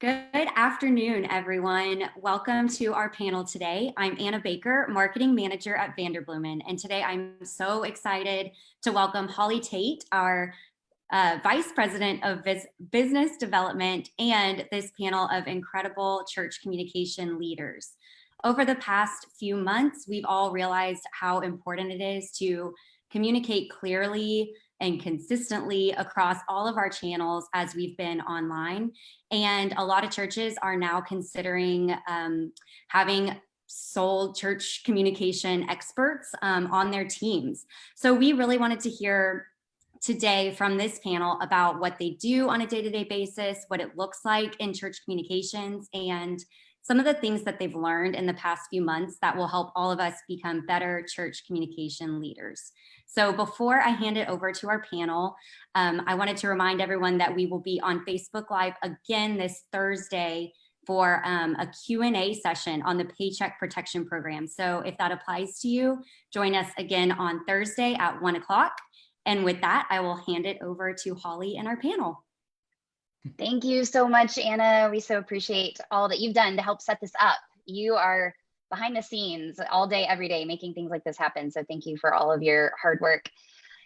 Good afternoon, everyone. Welcome to our panel today. I'm Anna Baker, Marketing Manager at Vanderbloemen, and today I'm so excited to welcome Holly Tate, our Vice President of Business Development, and this panel of incredible church communication leaders. Over the past few months, we've all realized how important it is to communicate clearly and consistently across all of our channels as we've been online. And a lot of churches are now considering having sole church communication experts on their teams. So we really wanted to hear today from this panel about what they do on a day-to-day basis, what it looks like in church communications, and some of the things that they've learned in the past few months that will help all of us become better church communication leaders. So before I hand it over to our panel, I wanted to remind everyone that we will be on Facebook Live again this Thursday for a Q&A session on the Paycheck Protection Program. So if that applies to you, join us again on Thursday at 1 o'clock. And with that, I will hand it over to Holly and our panel. Thank you so much, Anna. We so appreciate all that you've done to help set this up. You are behind the scenes all day, every day, making things like this happen. So thank you for all of your hard work.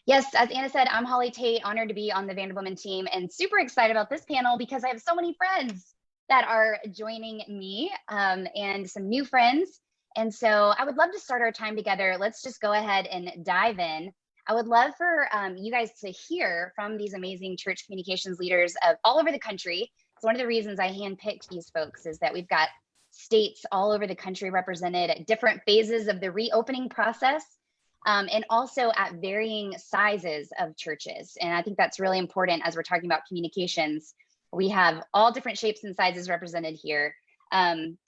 Yes, as Anna said, I'm Holly Tate, honored to be on the Vanderbloemen team and super excited about this panel because I have so many friends that are joining me and some new friends. And so I would love to start our time together. Let's just go ahead and dive in. I would love for you guys to hear from these amazing church communications leaders of all over the country. So one of the reasons I handpicked these folks is that we've got states all over the country represented at different phases of the reopening process and also at varying sizes of churches. And I think that's really important as we're talking about communications. We have all different shapes and sizes represented here.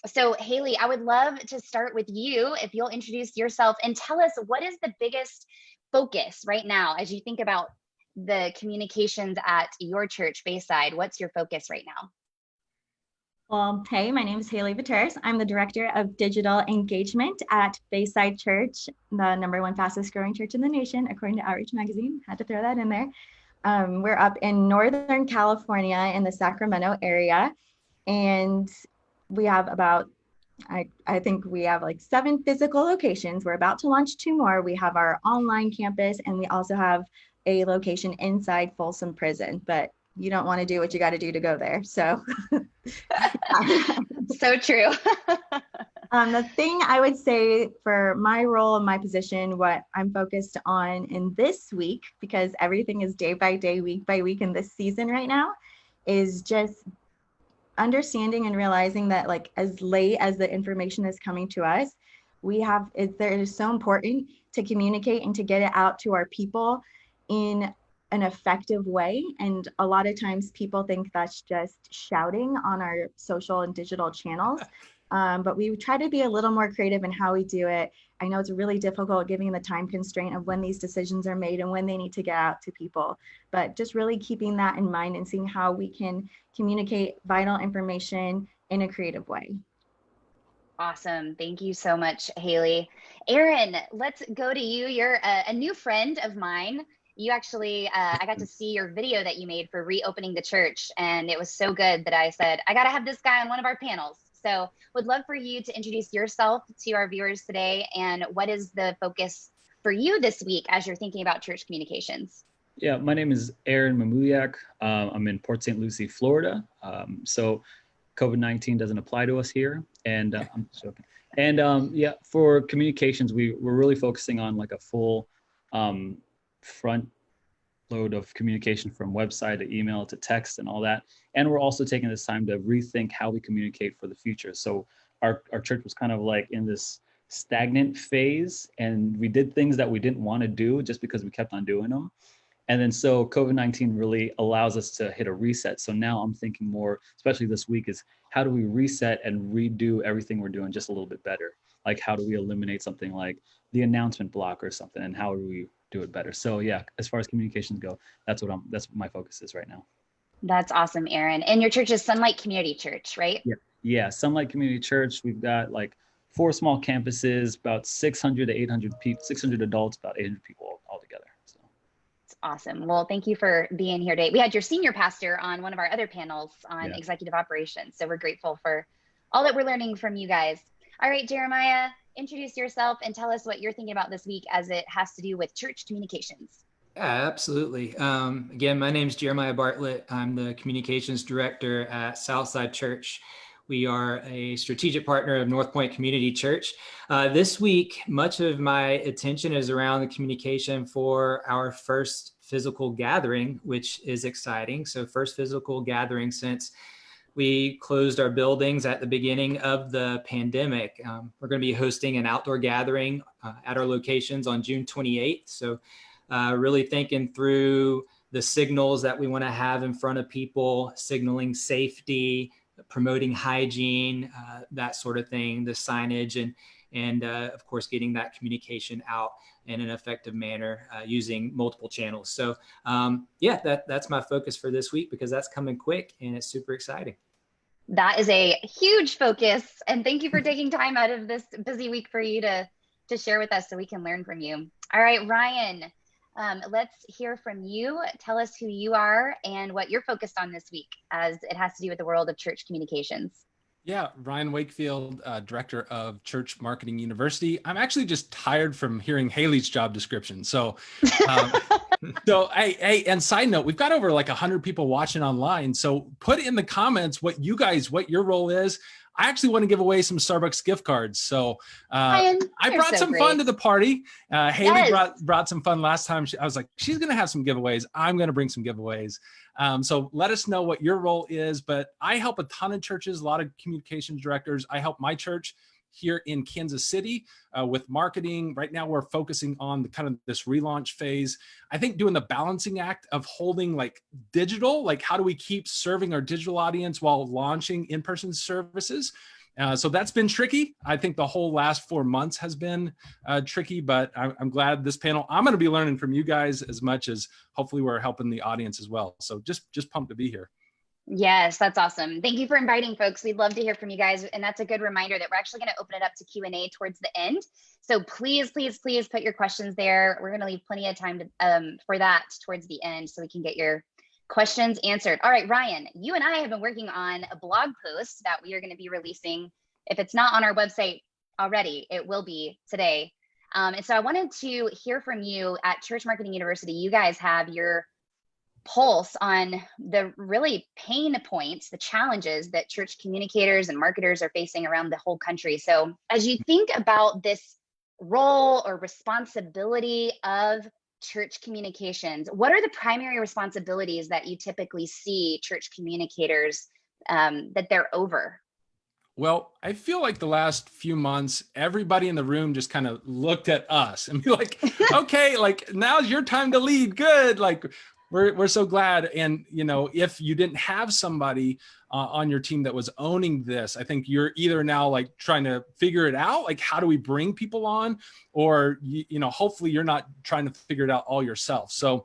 So Haley, I would love to start with you if you'll introduce yourself and tell us what is the biggest focus right now as you think about the communications at your church, Bayside. What's your focus right now? Well, hey, my name is Haley Betrayus. I'm the Director of Digital Engagement at Bayside Church, the #1 fastest growing church in the nation, according to Outreach Magazine. Had to throw that in there. We're up in Northern California in the Sacramento area, and we have about I think we have like 7 physical locations. We're about to launch 2 more. We have our online campus, and we also have a location inside Folsom Prison, but you don't want to do what you got to do to go there. So, so true. The thing I would say for my role and my position, what I'm focused on in this week, because everything is day by day, week by week in this season right now, is just understanding and realizing that like as late as the information is coming to us, it is so important to communicate and to get it out to our people in an effective way. And a lot of times people think that's just shouting on our social and digital channels. But we try to be a little more creative in how we do it. I know it's really difficult given the time constraint of when these decisions are made and when they need to get out to people, but just really keeping that in mind and seeing how we can communicate vital information in a creative way. Awesome. Thank you so much, Haley. Aaron, let's go to you. You're a new friend of mine. You actually, I got to see your video that you made for reopening the church, and it was so good that I said, I got to have this guy on one of our panels. So would love for you to introduce yourself to our viewers today, and what is the focus for you this week as you're thinking about church communications? Yeah, my name is Aaron Mamuliak. I'm in Port St. Lucie, Florida. So COVID-19 doesn't apply to us here. And I'm joking. And yeah, for communications, we're really focusing on like a full front load of communication from website to email to text and all that. And we're also taking this time to rethink how we communicate for the future. So our church was kind of like in this stagnant phase, and we did things that we didn't want to do just because we kept on doing them. And then so COVID-19 really allows us to hit a reset. So now I'm thinking more, especially this week, is how do we reset and redo everything we're doing just a little bit better? Like how do we eliminate something like the announcement block or something, and how do we do it better? So yeah, as far as communications go, that's what my focus is right now. That's awesome, Aaron. And your church is Sunlight Community Church, right? Yeah, Sunlight Community Church. We've got like 4 small campuses, about 600 to 800 people, 600 adults, about 800 people all together. So. Awesome. Well, thank you for being here today. We had your senior pastor on one of our other panels on Yeah. executive operations. So we're grateful for all that we're learning from you guys. All right, Jeremiah, introduce yourself and tell us what you're thinking about this week as it has to do with church communications. Yeah, absolutely. Again, my name is Jeremiah Bartlett. I'm the communications director at Southside Church. We are a strategic partner of North Point Community Church. This week, much of my attention is around the communication for our first physical gathering, which is exciting. So first physical gathering since we closed our buildings at the beginning of the pandemic. We're going to be hosting an outdoor gathering at our locations on June 28th. So really thinking through the signals that we want to have in front of people, signaling safety, promoting hygiene, that sort of thing, the signage, and of course, getting that communication out in an effective manner using multiple channels. So yeah, that's my focus for this week because that's coming quick and it's super exciting. That is a huge focus. And thank you for taking time out of this busy week for you to share with us so we can learn from you. All right, Ryan, let's hear from you. Tell us who you are and what you're focused on this week as it has to do with the world of church communications. Yeah, Ryan Wakefield, Director of Church Marketing University. I'm actually just tired from hearing Haley's job description. So, hey, and side note, we've got over like 100 people watching online. So put in the comments what your role is. I actually want to give away some Starbucks gift cards. So Ryan, I brought some fun to the party. Haley brought some fun last time. I was like, she's going to have some giveaways. I'm going to bring some giveaways. So let us know what your role is. But I help a ton of churches, a lot of communications directors. I help my church here in Kansas City with marketing. Right now, we're focusing on the kind of this relaunch phase. I think doing the balancing act of holding like digital, like how do we keep serving our digital audience while launching in-person services? So that's been tricky. I think the whole last 4 months has been tricky, but I'm glad this panel, I'm going to be learning from you guys as much as hopefully we're helping the audience as well. So just pumped to be here. Yes, that's awesome. Thank you for inviting folks. We'd love to hear from you guys. And that's a good reminder that we're actually going to open it up to Q&A towards the end. So please, please, please put your questions there. We're going to leave plenty of time for that towards the end so we can get your questions answered. All right, Ryan, you and I have been working on a blog post that we are going to be releasing. If it's not on our website already, it will be today. And so I wanted to hear from you at Church Marketing University. You guys have your pulse on the really pain points, the challenges that church communicators and marketers are facing around the whole country. So as you think about this role or responsibility of church communications, what are the primary responsibilities that you typically see church communicators that they're over? Well, I feel like the last few months, everybody in the room just kind of looked at us and be like, okay, like now's your time to lead. Good. Like we're so glad. And, you know, if you didn't have somebody on your team that was owning this, I think you're either now like trying to figure it out, like how do we bring people on, or, you know, hopefully you're not trying to figure it out all yourself. So,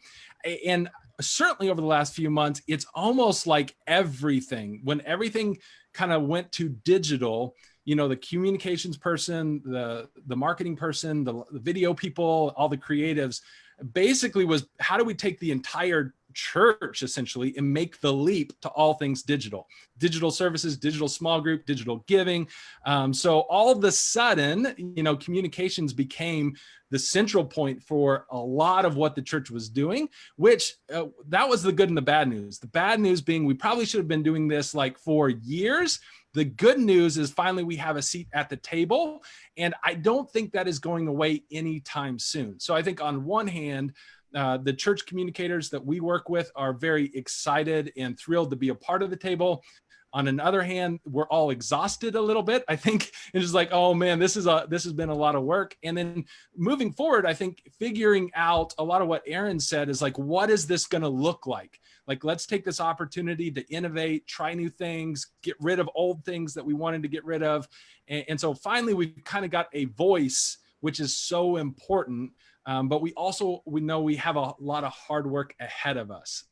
and certainly over the last few months, it's almost like when everything kind of went to digital, you know, the communications person, the marketing person, the video people, all the creatives, basically was how do we take the entire church essentially and make the leap to all things digital services, digital small group, digital giving. So all of a sudden, you know, communications became the central point for a lot of what the church was doing, which that was the good and the bad news. The bad news being we probably should have been doing this like for years. The good news is finally we have a seat at the table, and I don't think that is going away anytime soon. So I think on one hand, the church communicators that we work with are very excited and thrilled to be a part of the table. On another hand, we're all exhausted a little bit. I think it's just like, oh man, this has been a lot of work. And then moving forward, I think figuring out a lot of what Aaron said is like, what is this going to look like? Like, let's take this opportunity to innovate, try new things, get rid of old things that we wanted to get rid of. And so finally, we've kind of got a voice, which is so important but we know we have a lot of hard work ahead of us.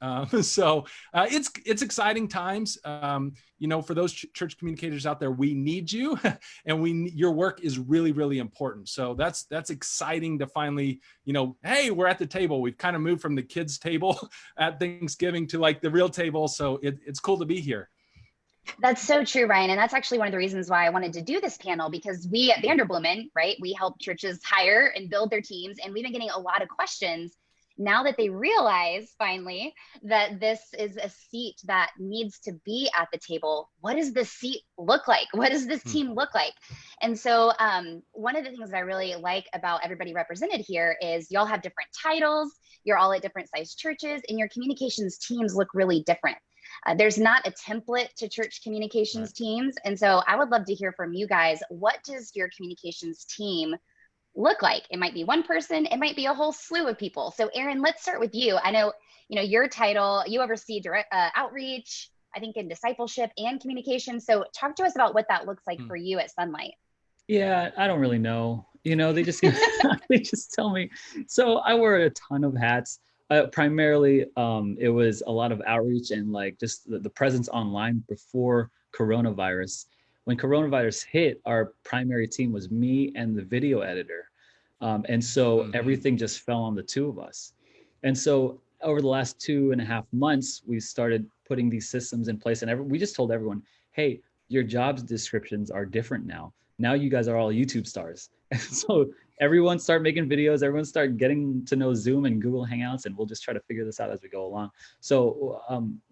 So it's exciting times. For those church communicators out there, we need you, and your work is really, really important. So that's exciting to finally, hey, we're at the table. We've kind of moved from the kids' table at Thanksgiving to like the real table. So it's cool to be here. That's so true, Ryan. And that's actually one of the reasons why I wanted to do this panel, because we at Vanderbloemen, right, we help churches hire and build their teams. And we've been getting a lot of questions now that they realize finally that this is a seat that needs to be at the table. What does this seat look like? What does this team look like? And so one of the things that I really like about everybody represented here is y'all have different titles. You're all at different sized churches, and your communications teams look really different. There's not a template to church communications teams. And so I would love to hear from you guys. What does your communications team look like? It might be one person, it might be a whole slew of people. So Aaron, let's start with you. I know, your title, you oversee direct outreach, I think in discipleship and communication. So talk to us about what that looks like for you at Sunlight. Yeah, I don't really know. They just they just tell me. So I wear a ton of hats. Primarily, it was a lot of outreach and like just the presence online before coronavirus. When coronavirus hit, our primary team was me and the video editor. And so everything just fell on the two of us. And so over the last 2.5 months, we started putting these systems in place, and we just told everyone, hey, your jobs descriptions are different now. Now you guys are all YouTube stars. And so everyone start making videos, everyone start getting to know Zoom and Google Hangouts, and we'll just try to figure this out as we go along. So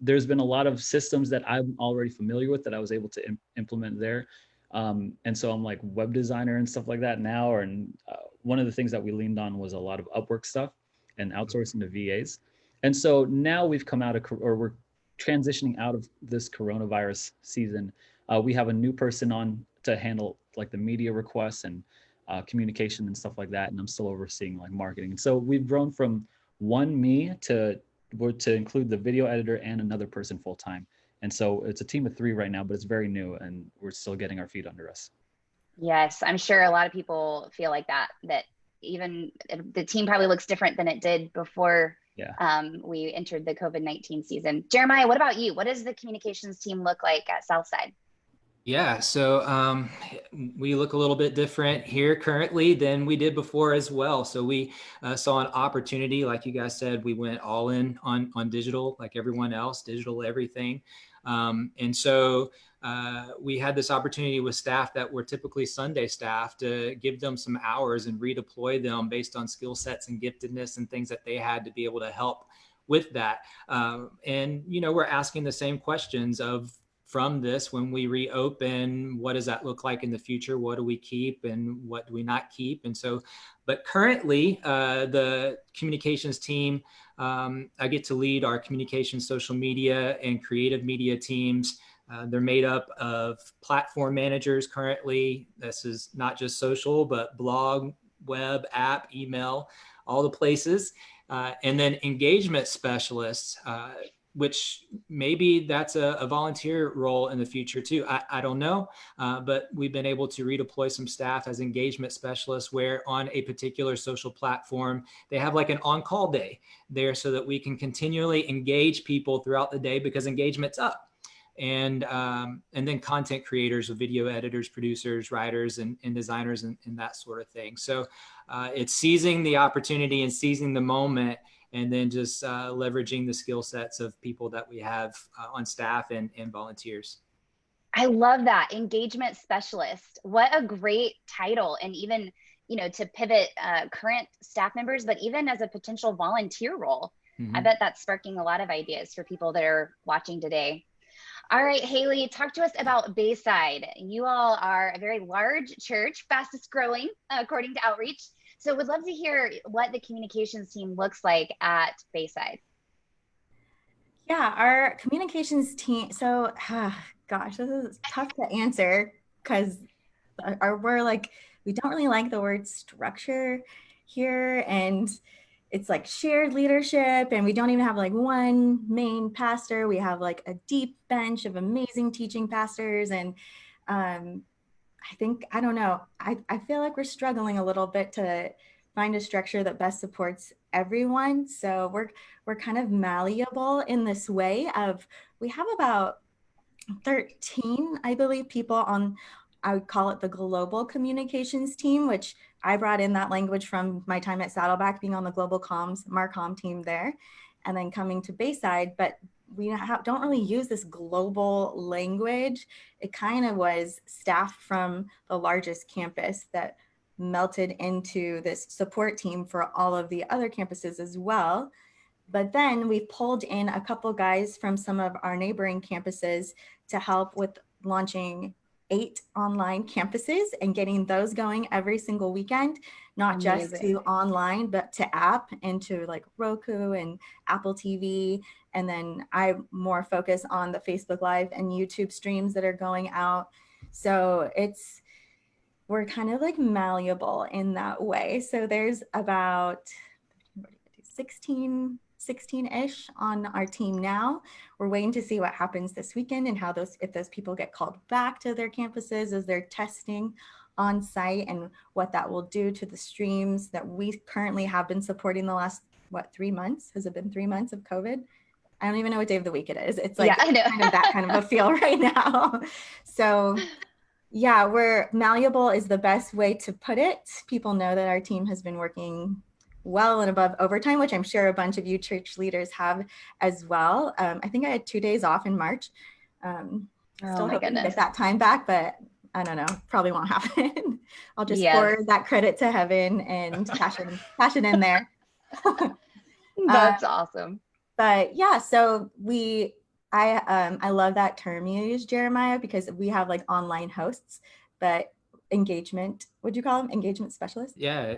there's been a lot of systems that I'm already familiar with that I was able to implement there. And so I'm like web designer and stuff like that now. And one of the things that we leaned on was a lot of Upwork stuff and outsourcing to VAs. And so now we've come out of, or we're transitioning out of this coronavirus season. We have a new person on to handle like the media requests and communication and stuff like that. And I'm still overseeing like marketing. And so we've grown from me to include the video editor and another person full time. And so it's a team of 3 right now, but it's very new and we're still getting our feet under us. Yes, I'm sure a lot of people feel like that even the team probably looks different than it did before we entered the COVID-19 season. Jeremiah, what about you? What does the communications team look like at Southside? Yeah, so we look a little bit different here currently than we did before as well. So we saw an opportunity, like you guys said, we went all in on digital, like everyone else, digital everything. And so we had this opportunity with staff that were typically Sunday staff to give them some hours and redeploy them based on skill sets and giftedness and things that they had to be able to help with that. And, we're asking the same questions from this, when we reopen, what does that look like in the future? What do we keep and what do we not keep? And so, but currently the communications team, I get to lead our communication, social media and creative media teams. They're made up of platform managers currently. This is not just social, but blog, web, app, email, all the places. And then engagement specialists, which maybe that's a volunteer role in the future too. I don't know, but we've been able to redeploy some staff as engagement specialists where on a particular social platform, they have like an on-call day there so that we can continually engage people throughout the day because engagement's up. And then content creators, video editors, producers, writers, and designers and that sort of thing. So it's seizing the opportunity and seizing the moment, and then just leveraging the skill sets of people that we have on staff and volunteers. I love that, engagement specialist. What a great title. And even, to pivot current staff members, but even as a potential volunteer role, I bet that's sparking a lot of ideas for people that are watching today. All right, Haley, talk to us about Bayside. You all are a very large church, fastest growing according to Outreach. So would love to hear what the communications team looks like at Bayside. Yeah, our communications team. So, gosh, this is tough to answer because we don't really like the word structure here. And it's like shared leadership, and we don't even have like one main pastor. We have like a deep bench of amazing teaching pastors. And I don't know. I feel like we're struggling a little bit to find a structure that best supports everyone. So we're kind of malleable in this way of, we have about 13, I believe, people on, I would call it the global communications team, which I brought in that language from my time at Saddleback, being on the global comms, Marcom team there, and then coming to Bayside. But we don't really use this global language. It kind of was staff from the largest campus that melted into this support team for all of the other campuses as well. But then we pulled in a couple guys from some of our neighboring campuses to help with launching 8 online campuses and getting those going every single weekend, not just to online, but to app and to like Roku and Apple TV. And then I more focus on the Facebook Live and YouTube streams that are going out. So we're kind of like malleable in that way. So there's about 16-ish on our team now. We're waiting to see what happens this weekend and how if those people get called back to their campuses as they're testing on site, and what that will do to the streams that we currently have been supporting the last, 3 months? Has it been 3 months of COVID? I don't even know what day of the week it is. It's like kind of that kind of a feel right now. So yeah, we're malleable is the best way to put it. People know that our team has been working well and above overtime, which I'm sure a bunch of you church leaders have as well. I think I had 2 days off in March. Still hoping to get that time back, but I don't know, probably won't happen. I'll just forward that credit to heaven and cash it in there. That's awesome. But yeah, so I love that term you use, Jeremiah, because we have like online hosts, but engagement, would you call them engagement specialists? Yeah,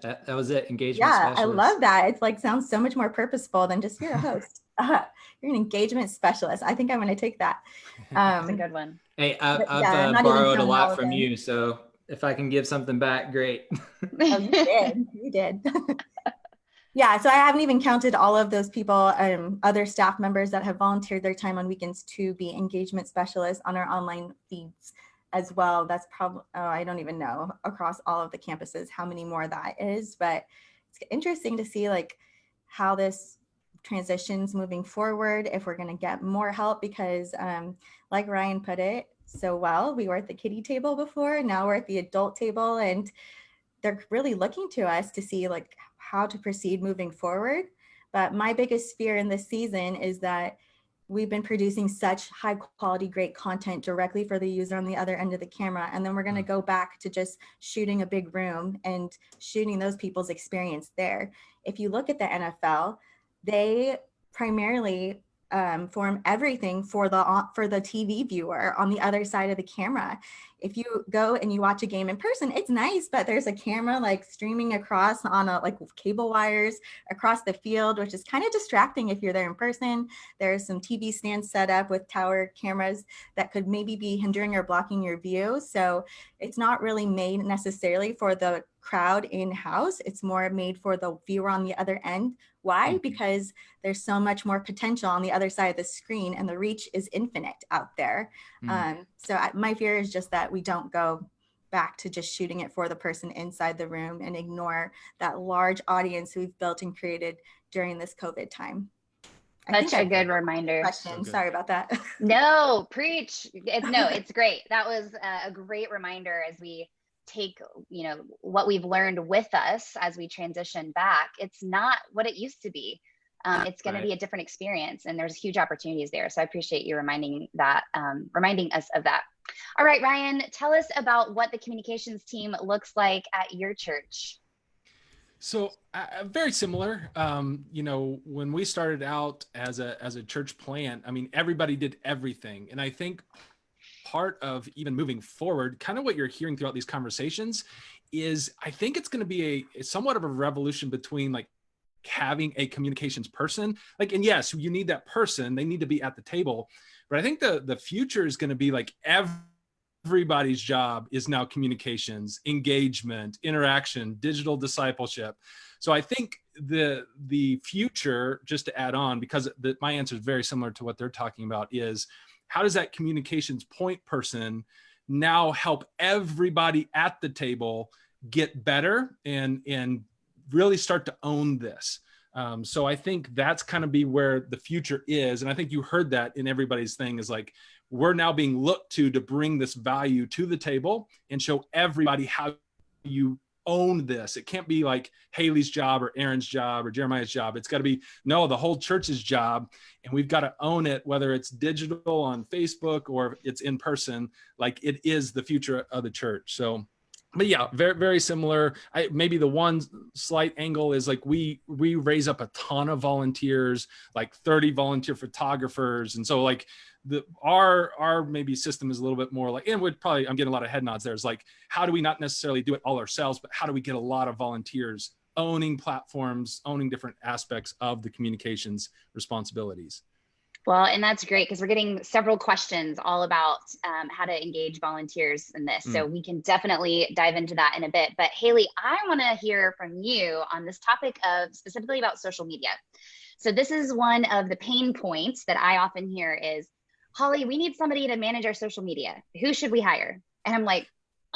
that was it. Engagement specialist. I love that. It's like, sounds so much more purposeful than just, you're a host. You're an engagement specialist. I think I'm going to take that. That's a good one. Hey, I've borrowed a lot from you, so if I can give something back, great. Oh, you did. Yeah, so I haven't even counted all of those people, other staff members that have volunteered their time on weekends to be engagement specialists on our online feeds as well. That's probably, I don't even know across all of the campuses how many more that is, but it's interesting to see like how this transitions moving forward, if we're going to get more help, because like Ryan put it so well, we were at the kiddie table before, now we're at the adult table, and they're really looking to us to see like how to proceed moving forward. But my biggest fear in this season is that we've been producing such high quality, great content directly for the user on the other end of the camera. And then we're going to go back to just shooting a big room and shooting those people's experience there. If you look at the NFL, they primarily form everything for the TV viewer on the other side of the camera. If you go and you watch a game in person, it's nice, but there's a camera like streaming across on like cable wires across the field, which is kind of distracting if you're there in person. There's some TV stands set up with tower cameras that could maybe be hindering or blocking your view. So it's not really made necessarily for the crowd in-house. It's more made for the viewer on the other end. Why? Because there's so much more potential on the other side of the screen, and the reach is infinite out there. So my fear is just that we don't go back to just shooting it for the person inside the room and ignore that large audience we've built and created during this COVID time. Such a good reminder. Question. Sorry about that. No, preach. It's great. That was a great reminder as we take, what we've learned with us as we transition back. It's not what it used to be. It's going to be a different experience, and there's huge opportunities there. So I appreciate you reminding us of that. All right, Ryan, tell us about what the communications team looks like at your church. So very similar. When we started out as a church plant, I mean, everybody did everything. And I think part of even moving forward, kind of what you're hearing throughout these conversations is, I think it's going to be a somewhat of a revolution between like having a communications person, and yes, you need that person, they need to be at the table. But I think the future is going to be like everybody's job is now communications, engagement, interaction, digital discipleship. So I think the future, just to add on, because my answer is very similar to what they're talking about, is how does that communications point person now help everybody at the table get better and really start to own this. So I think that's kind of be where the future is. And I think you heard that in everybody's thing is like, we're now being looked to bring this value to the table and show everybody how you own this. It can't be like Haley's job or Aaron's job or Jeremiah's job. It's got to be, no, the whole church's job. And we've got to own it, whether it's digital on Facebook or it's in person, like it is the future of the church. So, but yeah, very, very similar. Maybe the one slight angle is like we raise up a ton of volunteers, like 30 volunteer photographers. And so like our maybe system is a little bit more like, and I'm getting a lot of head nods there. Is like, how do we not necessarily do it all ourselves, but how do we get a lot of volunteers owning platforms, owning different aspects of the communications responsibilities? Well, and that's great because we're getting several questions all about how to engage volunteers in this. So we can definitely dive into that in a bit. But Haley, I want to hear from you on this topic of specifically about social media. So this is one of the pain points that I often hear is, Holly, we need somebody to manage our social media. Who should we hire? And I'm like,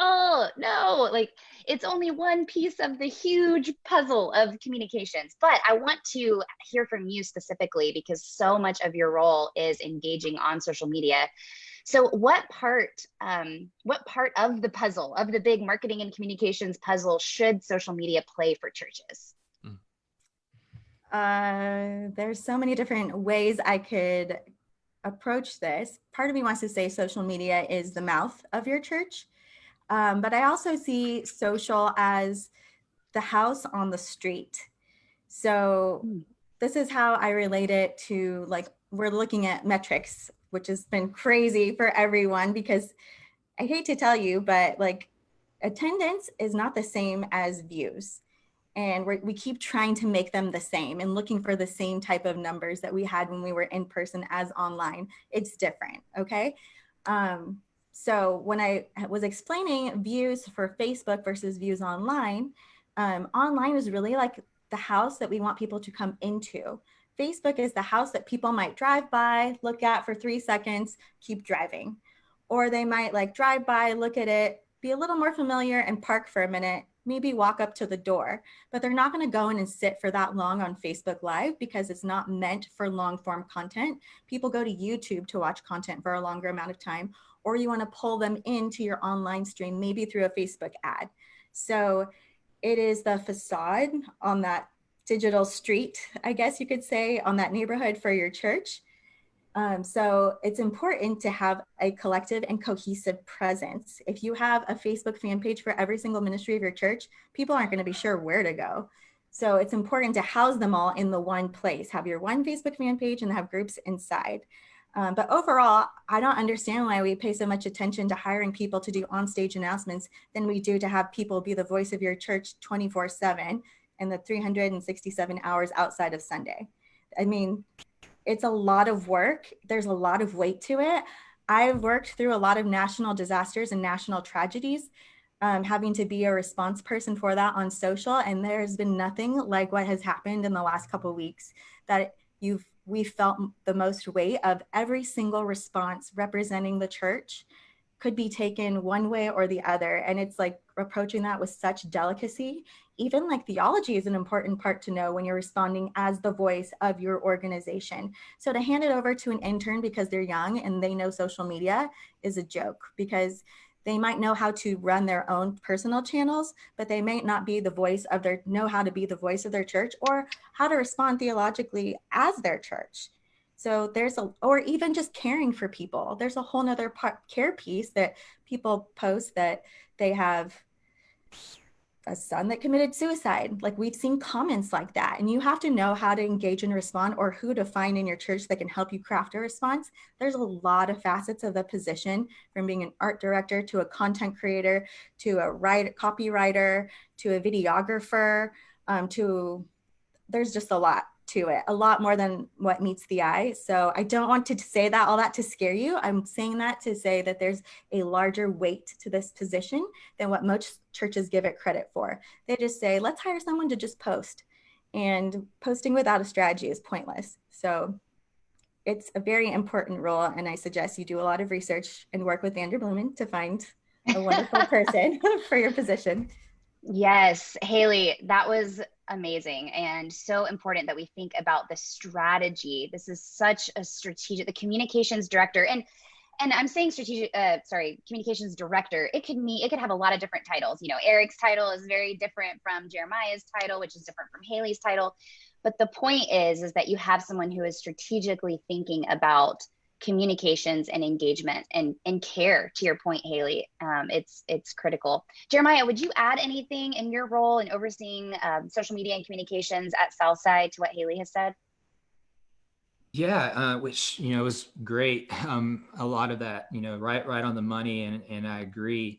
oh no, like it's only one piece of the huge puzzle of communications. But I want to hear from you specifically because so much of your role is engaging on social media. So what part of the puzzle, of the big marketing and communications puzzle, should social media play for churches? There's so many different ways I could approach this. Part of me wants to say social media is the mouth of your church. But I also see social as the house on the street. So this is how I relate it to, like, we're looking at metrics, which has been crazy for everyone because I hate to tell you, but like attendance is not the same as views. And we keep trying to make them the same and looking for the same type of numbers that we had when we were in person as online. It's different, okay? So when I was explaining views for Facebook versus views online, online is really like the house that we want people to come into. Facebook is the house that people might drive by, look at for 3 seconds, keep driving. Or they might like drive by, look at it, be a little more familiar and park for a minute, maybe walk up to the door, but they're not going to go in and sit for that long on Facebook Live because it's not meant for long form content. People go to YouTube to watch content for a longer amount of time, or you want to pull them into your online stream, maybe through a Facebook ad. So it is the facade on that digital street, I guess you could say, on that neighborhood for your church. So it's important to have a collective and cohesive presence. If you have a Facebook fan page for every single ministry of your church, people aren't going to be sure where to go. So it's important to house them all in the one place, have your one Facebook fan page and have groups inside. But overall, I don't understand why we pay so much attention to hiring people to do onstage announcements than we do to have people be the voice of your church 24/7 and the 367 hours outside of Sunday. I mean, it's a lot of work. There's a lot of weight to it. I've worked through a lot of national disasters and national tragedies, having to be a response person for that on social. And there's been nothing like what has happened in the last couple of weeks that we felt the most weight of every single response representing the church could be taken one way or the other. And it's like approaching that with such delicacy. Even like theology is an important part to know when you're responding as the voice of your organization. So to hand it over to an intern because they're young and they know social media is a joke, because they might know how to run their own personal channels, but they may not be the voice of know how to be the voice of their church or how to respond theologically as their church. So or even just caring for people. There's a whole nother care piece that people post that they have a son that committed suicide. Like, we've seen comments like that, and you have to know how to engage and respond, or who to find in your church that can help you craft a response. There's a lot of facets of the position, from being an art director to a content creator to a copywriter to a videographer, there's just a lot to it, a lot more than what meets the eye. So I don't want to say all that to scare you. I'm saying that to say that there's a larger weight to this position than what most churches give it credit for. They just say, let's hire someone to just post, and posting without a strategy is pointless. So it's a very important role, and I suggest you do a lot of research and work with Vanderbloemen to find a wonderful person for your position. Yes, Haley, that was amazing and so important that we think about the strategy. This is such a strategic, the communications director, and I'm saying communications director. It could have a lot of different titles. You know, Eric's title is very different from Jeremiah's title, which is different from Haley's title. But the point is that you have someone who is strategically thinking about communications and engagement and care. To your point, Haley, it's critical. Jeremiah, would you add anything in your role in overseeing social media and communications at Southside to what Haley has said? Yeah, which, was great. A lot of that, right on the money, and I agree.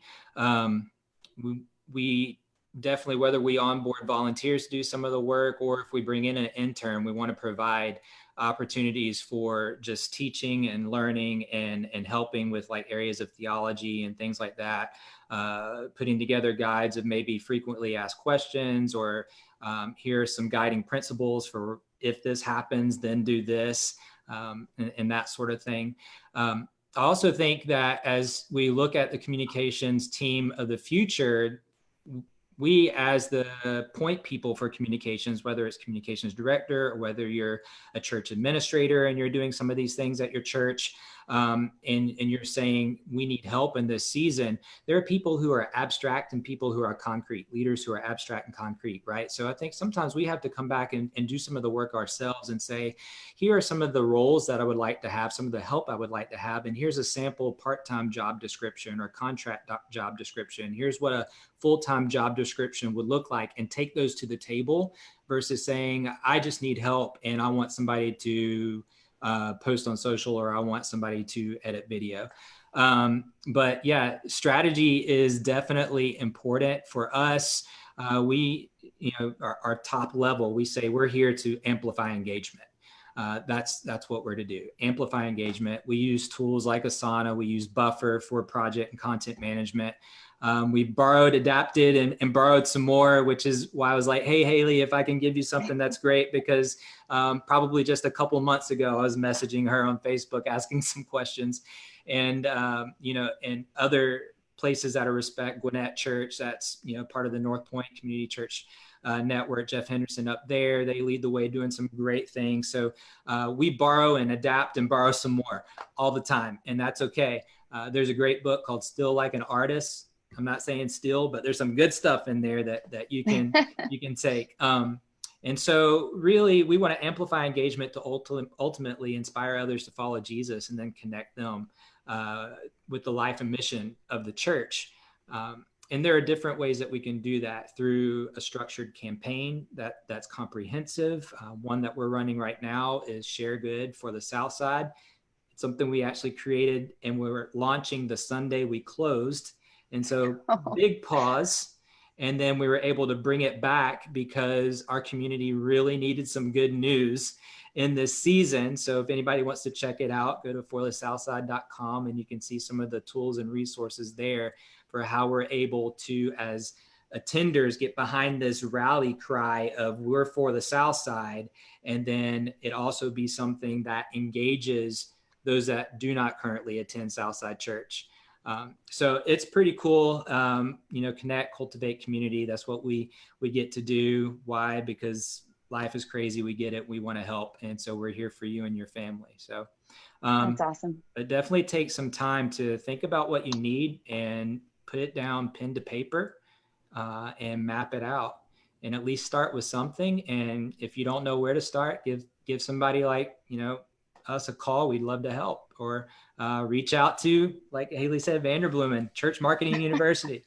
We definitely, whether we onboard volunteers to do some of the work, or if we bring in an intern, we want to provide opportunities for just teaching and learning and helping with like areas of theology and things like that. Putting together guides of maybe frequently asked questions, or here are some guiding principles for if this happens, then do this, and that sort of thing. I also think that as we look at the communications team of the future, we as the point people for communications, whether it's communications director or whether you're a church administrator and you're doing some of these things at your church, and you're saying we need help in this season, there are people who are abstract and people who are concrete, leaders who are abstract and concrete, right? So I think sometimes we have to come back and do some of the work ourselves and say, here are some of the roles that I would like to have, some of the help I would like to have, and here's a sample part-time job description or contract job description. Here's what a full-time job description would look like, and take those to the table versus saying, I just need help and I want somebody to post on social, or I want somebody to edit video. But yeah, strategy is definitely important for us. We, our top level, we say we're here to amplify engagement. That's what we're to do. Amplify engagement. We use tools like Asana. We use Buffer for project and content management. We borrowed, adapted, and borrowed some more, which is why I was like, hey, Haley, if I can give you something, that's great, because probably just a couple months ago, I was messaging her on Facebook, asking some questions, and, and other places out of respect, Gwinnett Church, that's, part of the North Point Community Church network, Jeff Henderson up there, they lead the way doing some great things. So we borrow and adapt and borrow some more all the time, and that's okay. There's a great book called Still Like an Artist. I'm not saying still, but there's some good stuff in there that you can take. And so really we want to amplify engagement to ultimately inspire others to follow Jesus, and then connect them with the life and mission of the church. And there are different ways that we can do that through a structured campaign that's comprehensive. One that we're running right now is Share Good for the South Side. It's something we actually created, and we're launching the Sunday we closed. And so big pause. And then we were able to bring it back because our community really needed some good news in this season. So if anybody wants to check it out, go to forthesouthside.com, and you can see some of the tools and resources there for how we're able to, as attenders, get behind this rally cry of we're for the South Side. And then it also be something that engages those that do not currently attend Southside Church. So it's pretty cool. Connect, cultivate community. That's what we get to do. Why? Because life is crazy. We get it. We want to help. And so we're here for you and your family. So that's awesome. It definitely takes some time to think about what you need and put it down pen to paper, and map it out, and at least start with something. And if you don't know where to start, give somebody like, us a call. We'd love to help, or reach out to, like Haley said, Vanderbloemen, Church Marketing University.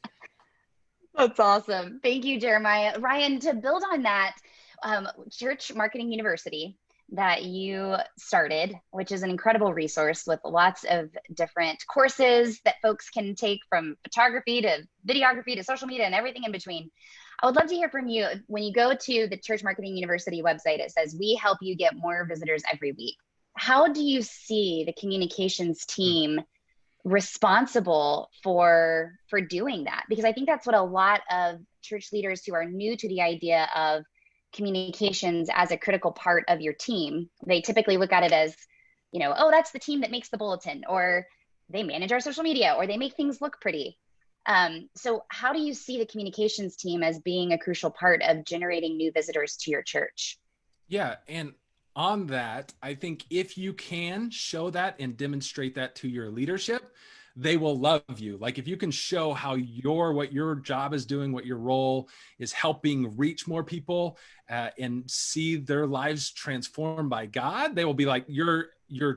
That's awesome. Thank you, Jeremiah. Ryan, to build on that, Church Marketing University that you started, which is an incredible resource with lots of different courses that folks can take, from photography to videography to social media and everything in between. I would love to hear from you. When you go to the Church Marketing University website, it says, we help you get more visitors every week. How do you see the communications team responsible for doing that? Because I think that's what a lot of church leaders who are new to the idea of communications as a critical part of your team, they typically look at it as, oh, that's the team that makes the bulletin, or they manage our social media, or they make things look pretty. So how do you see the communications team as being a crucial part of generating new visitors to your church? Yeah. And on that, I think if you can show that and demonstrate that to your leadership, they will love you. Like if you can show how what your job is doing, what your role is helping reach more people and see their lives transformed by God, they will be like your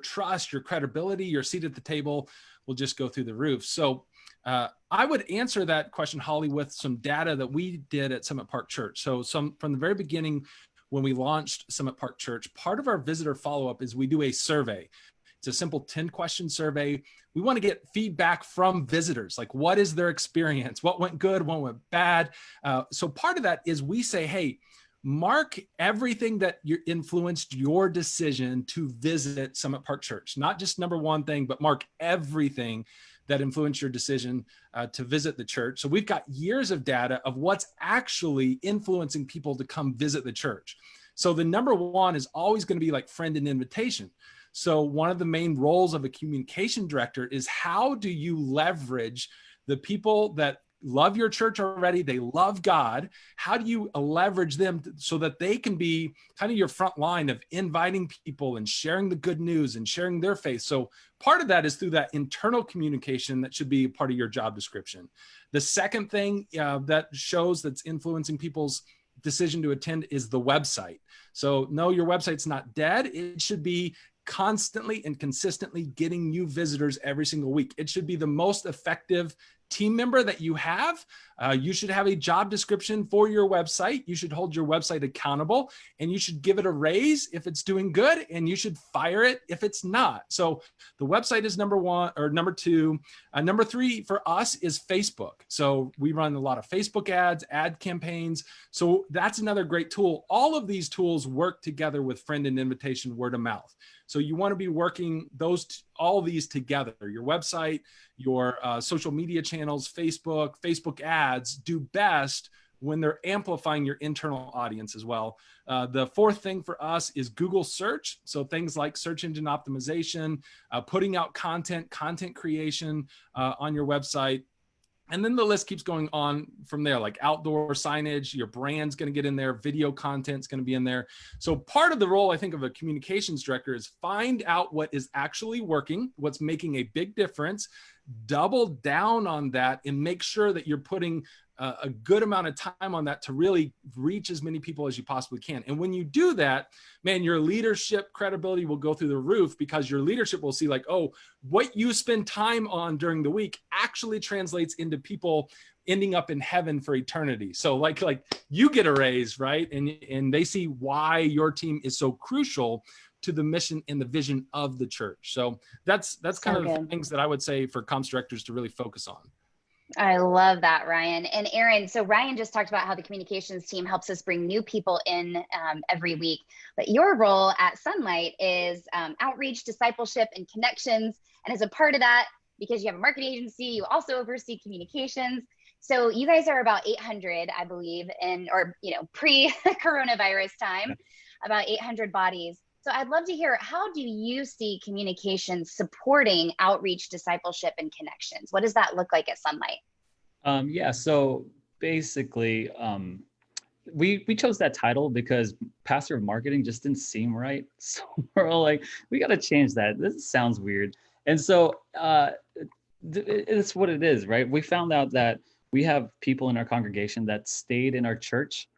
trust, your credibility, your seat at the table will just go through the roof. So I would answer that question, Holly, with some data that we did at Summit Park Church. So from the very beginning, when we launched Summit Park Church, part of our visitor follow-up is we do a survey. It's a simple 10-question survey. We want to get feedback from visitors, like what is their experience? What went good? What went bad? So part of that is we say, hey, mark everything that influenced your decision to visit Summit Park Church. Not just number one thing, but mark everything that influenced your decision to visit the church. So we've got years of data of what's actually influencing people to come visit the church. So the number one is always going to be like friend and invitation. So one of the main roles of a communication director is how do you leverage the people that love your church already, they love God. How do you leverage them so that they can be kind of your front line of inviting people and sharing the good news and sharing their faith? So part of that is through that internal communication that should be part of your job description. The second thing that shows that's influencing people's decision to attend is the website. So no, your website's not dead. It should be constantly and consistently getting new visitors every single week. It should be the most effective team member that you have. You should have a job description for your website. You should hold your website accountable, and you should give it a raise if it's doing good, and you should fire it if it's not. So the website is number one or number two. Number three for us is Facebook. So we run a lot of Facebook ads, ad campaigns. So that's another great tool. All of these tools work together with friend and invitation, word of mouth. So you want to be working all these together. Your website, your social media channels, Facebook ads do best when they're amplifying your internal audience as well. The fourth thing for us is Google search. So things like search engine optimization, putting out content creation on your website. And then the list keeps going on from there, like outdoor signage, your brand's going to get in there, video content's going to be in there. So part of the role, I think, of a communications director is find out what is actually working, what's making a big difference, double down on that, and make sure that you're putting a good amount of time on that to really reach as many people as you possibly can. And when you do that, man, your leadership credibility will go through the roof, because your leadership will see like, oh, what you spend time on during the week actually translates into people ending up in heaven for eternity. So like you get a raise, right? And they see why your team is so crucial to the mission and the vision of the church. So that's kind of the things that I would say for comms directors to really focus on. I love that, Ryan. And Aaron, so Ryan just talked about how the communications team helps us bring new people in every week. But your role at Sunlight is outreach, discipleship, and connections. And as a part of that, because you have a marketing agency, you also oversee communications. So you guys are about 800, I believe, pre-coronavirus time, about 800 bodies. So I'd love to hear, how do you see communications supporting outreach, discipleship, and connections? What does that look like at Sunlight? So basically, we chose that title because pastor of marketing just didn't seem right. So we're all like, we got to change that. This sounds weird. And so it's what it is, right? We found out that we have people in our congregation that stayed in our church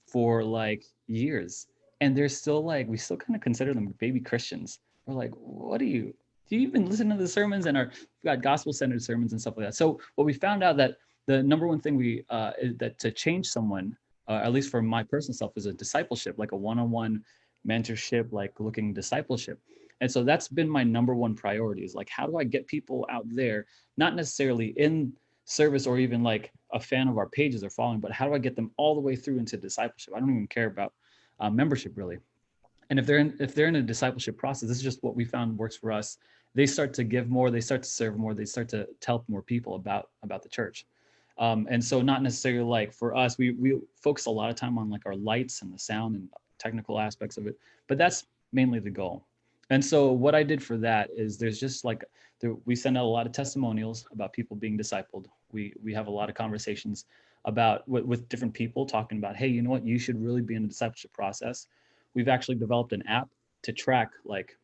for like years. And they're still like, we still kind of consider them baby Christians. We're like, do you even listen to the sermons? And we've got gospel-centered sermons and stuff like that. So what we found out that the number one thing is that to change someone, at least for my personal self, is a discipleship, like a one-on-one mentorship, like looking discipleship. And so that's been my number one priority, is like, how do I get people out there, not necessarily in service or even like a fan of our pages or following, but how do I get them all the way through into discipleship? I don't even care about membership really. And if they're in a discipleship process, this is just what we found works for us. They start to give more, they start to serve more, they start to tell more people about the church. And so not necessarily like for us, we focus a lot of time on like our lights and the sound and technical aspects of it, but that's mainly the goal. And so what I did for that is there's just like, we send out a lot of testimonials about people being discipled. We have a lot of conversations about with different people talking about, hey, you know what, you should really be in the discipleship process. We've actually developed an app to track like,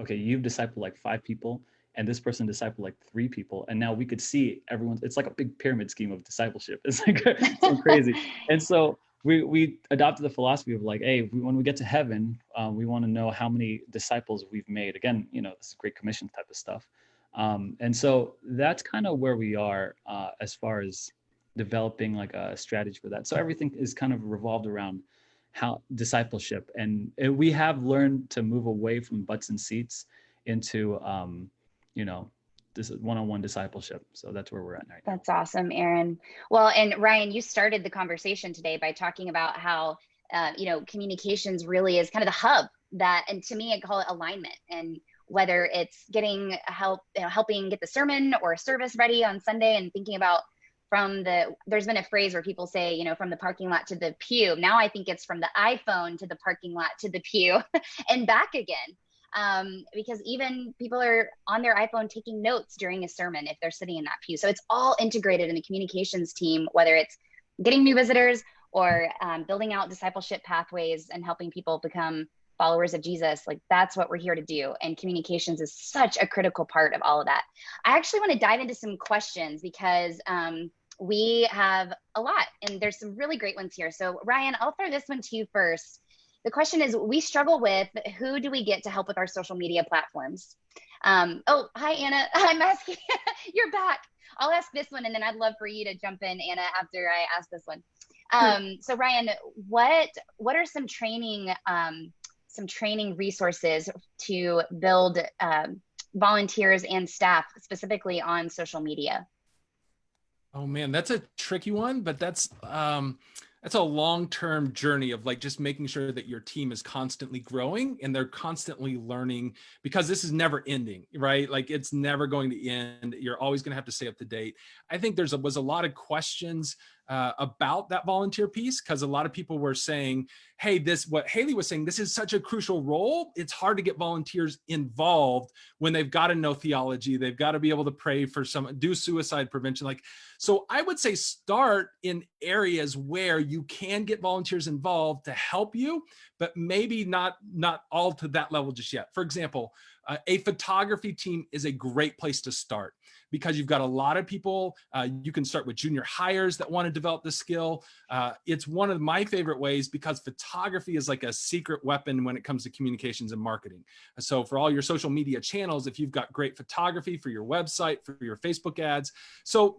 okay, you've discipled like 5 people and this person discipled like 3 people. And now we could see everyone's, it's like a big pyramid scheme of discipleship. It's like so crazy. And so we adopted the philosophy of like, hey, when we get to heaven, we want to know how many disciples we've made. Again, you know, this is Great Commission type of stuff. And so that's kind of where we are as far as developing like a strategy for that. So everything is kind of revolved around how discipleship, and we have learned to move away from butts and seats into, you know, this one-on-one discipleship. So that's where we're at right now. That's awesome, Aaron. Well, and Ryan, you started the conversation today by talking about how, you know, communications really is kind of the hub that, and to me, I call it alignment. And whether it's getting help, you know, helping get the sermon or service ready on Sunday and thinking about there's been a phrase where people say, you know, from the parking lot to the pew. Now I think it's from the iPhone to the parking lot to the pew and back again. Because even people are on their iPhone taking notes during a sermon if they're sitting in that pew. So it's all integrated in the communications team, whether it's getting new visitors or building out discipleship pathways and helping people become followers of Jesus. Like that's what we're here to do. And communications is such a critical part of all of that. I actually want to dive into some questions because we have a lot and there's some really great ones here. So Ryan, I'll throw this one to you first. The question is, we struggle with who do we get to help with our social media platforms? Oh, hi, Anna. I'm asking, you're back. I'll ask this one and then I'd love for you to jump in, Anna, after I ask this one. So Ryan, what are some training resources to build volunteers and staff specifically on social media? Oh man, that's a tricky one, but that's a long-term journey of like just making sure that your team is constantly growing and they're constantly learning, because this is never ending, right? Like it's never going to end. You're always going to have to stay up to date. I think was a lot of questions about that volunteer piece, because a lot of people were saying, hey, what Haley was saying, this is such a crucial role. It's hard to get volunteers involved when they've got to know theology. They've got to be able to pray for do suicide prevention. Like, so I would say start in areas where you can get volunteers involved to help you, but maybe not all to that level just yet. For example, a photography team is a great place to start because you've got a lot of people. You can start with junior hires that want to develop the skill. It's one of my favorite ways because photography is like a secret weapon when it comes to communications and marketing. So for all your social media channels, if you've got great photography for your website, for your Facebook ads, so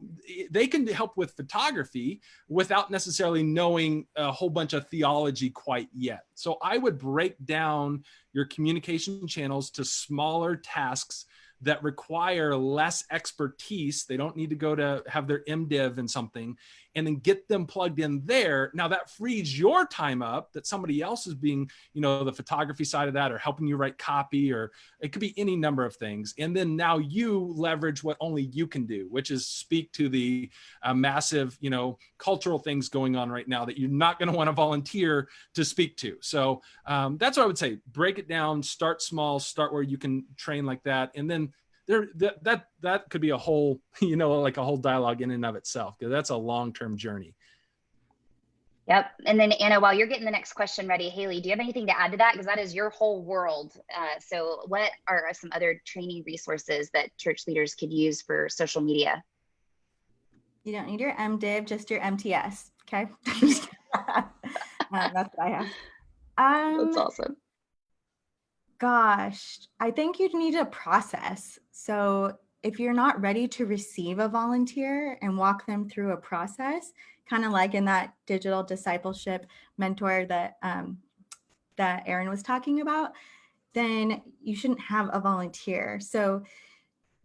they can help with photography without necessarily knowing a whole bunch of theology quite yet. So I would break down your communication channels to smaller tasks that require less expertise. They don't need to go to have their MDiv in something, and then get them plugged in there. Now that frees your time up that somebody else is being, you know, the photography side of that, or helping you write copy, or it could be any number of things. And then now you leverage what only you can do, which is speak to the massive, you know, cultural things going on right now that you're not going to want to volunteer to speak to. So that's what I would say. Break it down, start small, start where you can train like that. And then that could be a whole, you know, like a whole dialogue in and of itself, because that's a long-term journey. Yep. And then Anna, while you're getting the next question ready, Haley, do you have anything to add to that? Because that is your whole world. So what are some other training resources that church leaders could use for social media? You don't need your MDiv, just your MTS. Okay. That's what I have. That's awesome. Gosh, I think you'd need a process. So if you're not ready to receive a volunteer and walk them through a process, kind of like in that digital discipleship mentor that Aaron was talking about, then you shouldn't have a volunteer. So